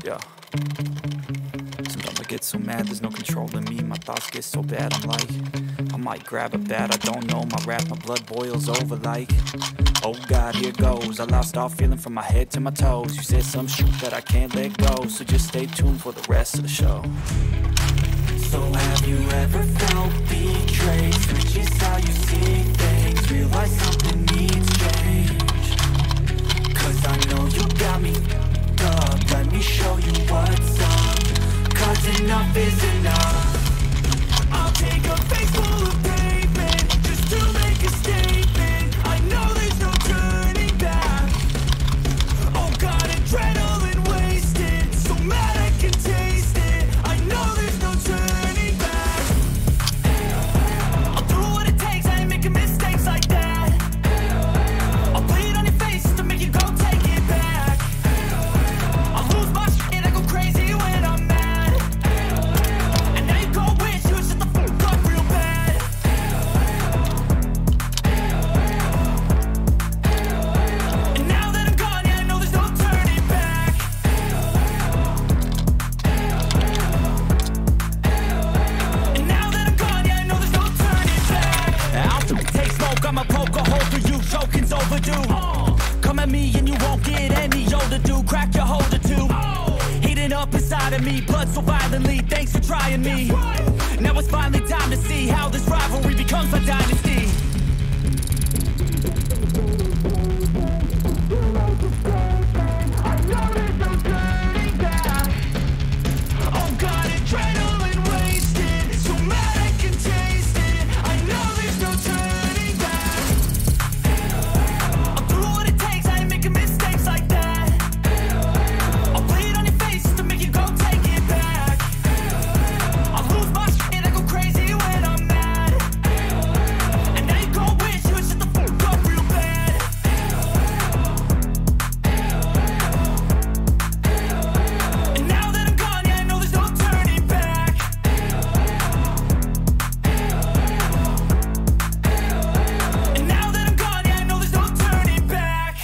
Yeah. Sometimes I get so mad, there's no controlling me. My thoughts get so bad, I'm like, I might grab a bat, I don't know. My rap, my blood boils over like, oh God, here goes. I lost all feeling from my head to my toes. You said some shit that I can't let go, so just stay tuned for the rest of the show. So have you ever felt betrayed? Switches how you see things, realize something needs change. Cause I know you got me up, let me show you what's up. Cause enough is enough. I'll take a face full of pavement just to make a statement. I know there's no turning back. Oh God, adrenaline wasted, so mad I can taste it. I know there's no turning back. I'll do what it takes, I ain't making mistakes like that. I'll bleed on your face to make you go take it back. I'll lose my shit, I go crazy when I'm mad. And now you go wish you would shut the fuck up real bad. And now that I'm gone, yeah, I know there's no turning back. And now that I'm gone, yeah, I know there's no turning back. I'll take smoke, I'ma poke a hole for you, choking's overdue. Come at me and you won't get any older, dude. Crack your holder too. Heating up inside of me, blood so violently. Thanks for trying me. Now it's finally time to see how this rivalry becomes a dynasty. Oh God, adrenaline wasted, so mad I can taste it. I know there's no turning back. I'll do what it takes, I ain't making mistakes like that. I'll bleed on your face to make you go take it back. I'll lose my shit, I go crazy when I'm mad. And now you go wish you would shut the fuck up real bad. And now that I'm gone, yeah, I know there's no turning back. And now that I'm gone, yeah, I know there's no turning back.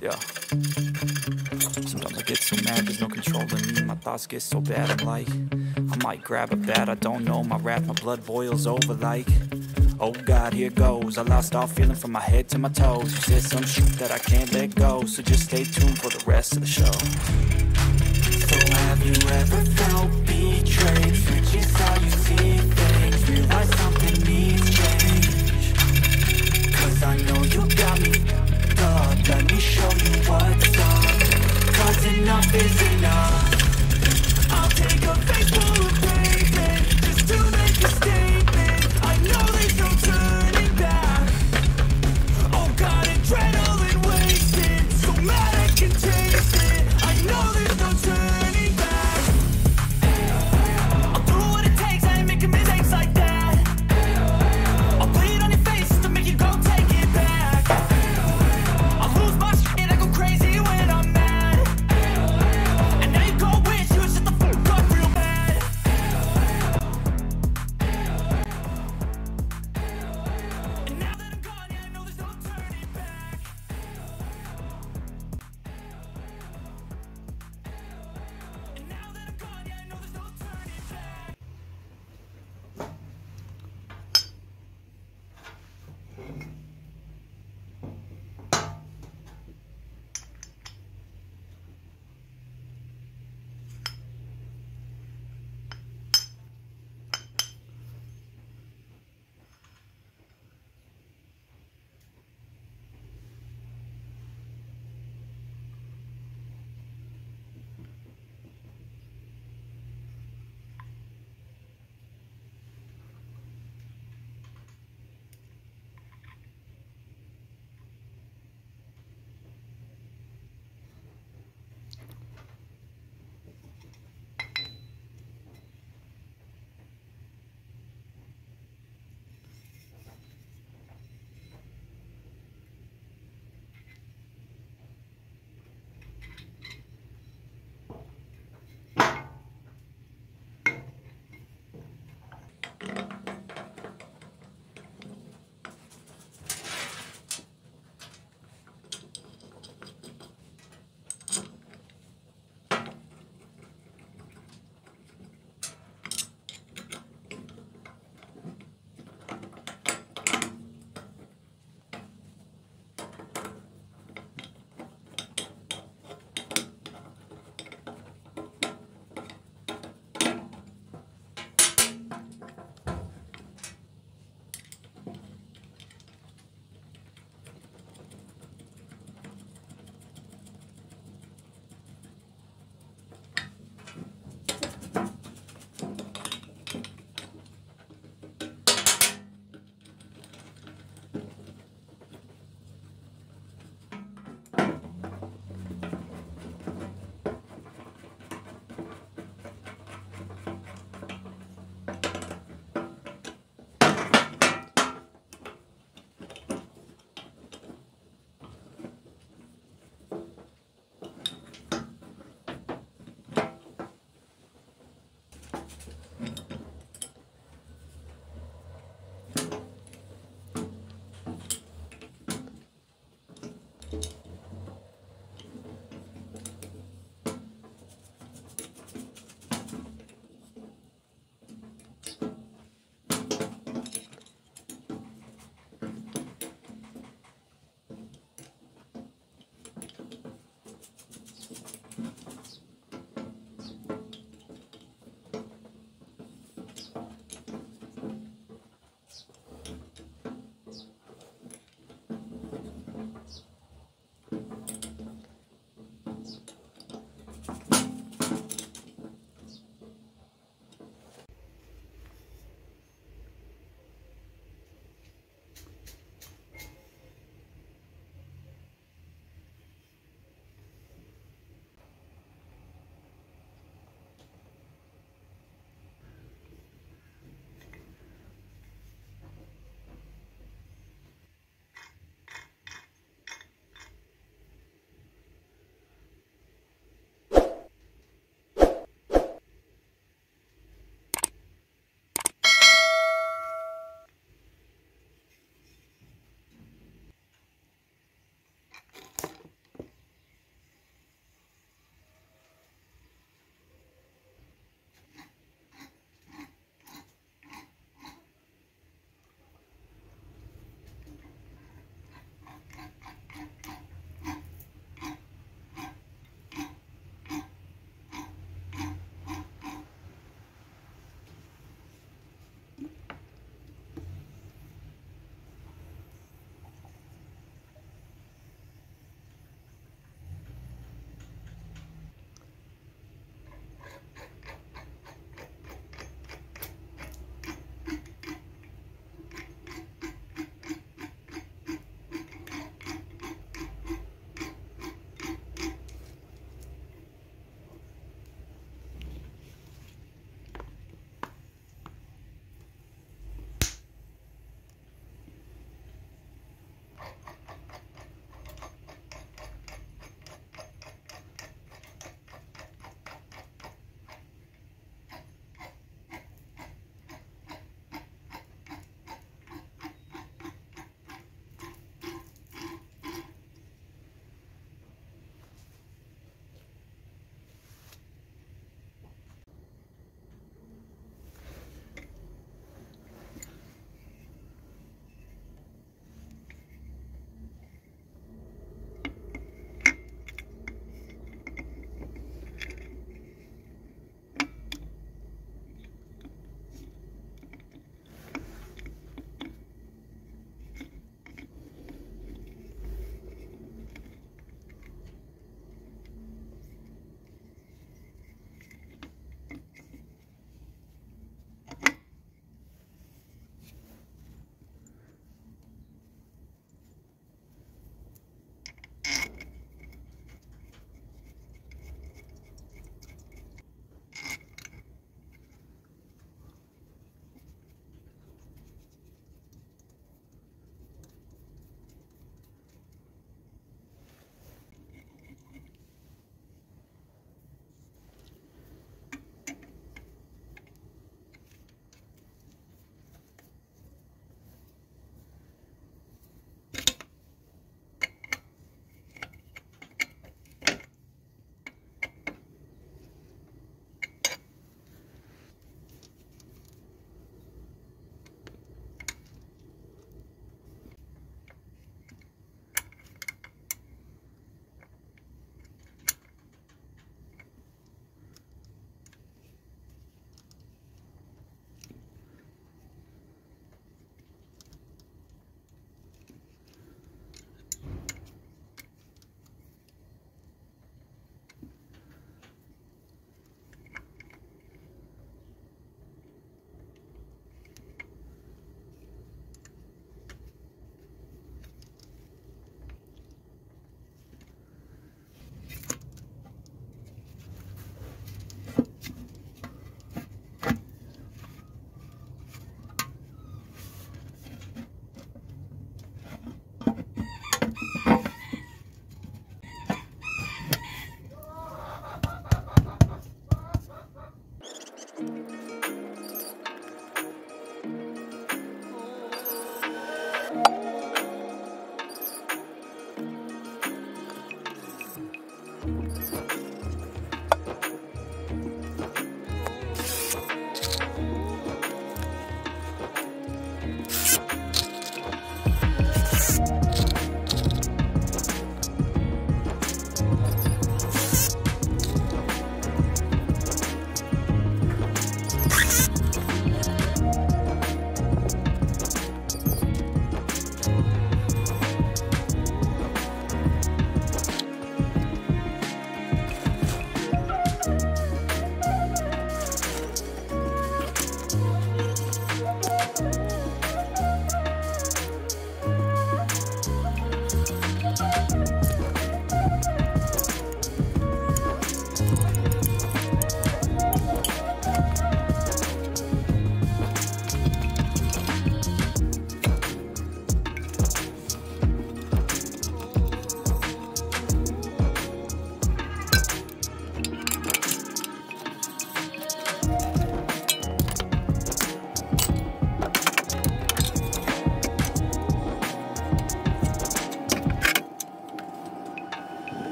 Yeah. Sometimes I get so mad, there's no controlling me. My thoughts get so bad, I'm like, I might grab a bat, I don't know. My wrath, my blood boils over like, oh God, here goes. I lost all feeling from my head to my toes. You said some shit that I can't let go, so just stay tuned for the rest of the show. So have you ever felt betrayed? Switches how you see things, realize something needs change.